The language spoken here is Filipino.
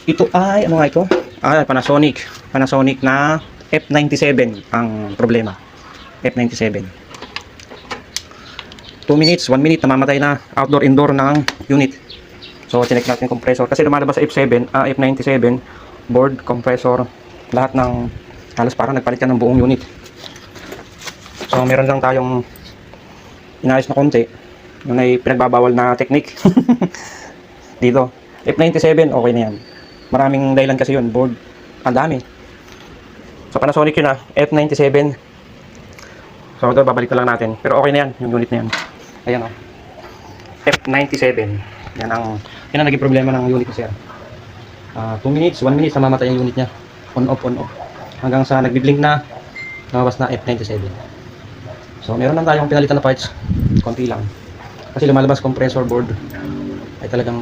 Ito ay, ano nga ito? Panasonic. Panasonic na F97 ang problema. F97. 2 minutes, 1 minute, namamatay na outdoor-indoor ng unit. So, chinek natin yung compressor. Kasi lumalabas sa F97, board, compressor, lahat ng, halos parang nagpalit ka ng buong unit. So, meron lang tayong inayos na konti. Yung ay pinagbabawal na technique. Dito. F97, okay na yan. Maraming dahilan kasi yun. Board, ang dami. So, Panasonic yun F97. So, ito, babalik na lang natin. Pero okay na yan, yung unit na yan. Ayan F97. Yan ang naging problema ng unit ni sir. 2 minutes, 1 minute, namamatay yung unit niya. On off, on off. Hanggang sa nagbiblink na, lumabas na F97. So, meron lang tayong pinalitan na parts. Konti lang. Kasi lumalabas compressor board. Ay talagang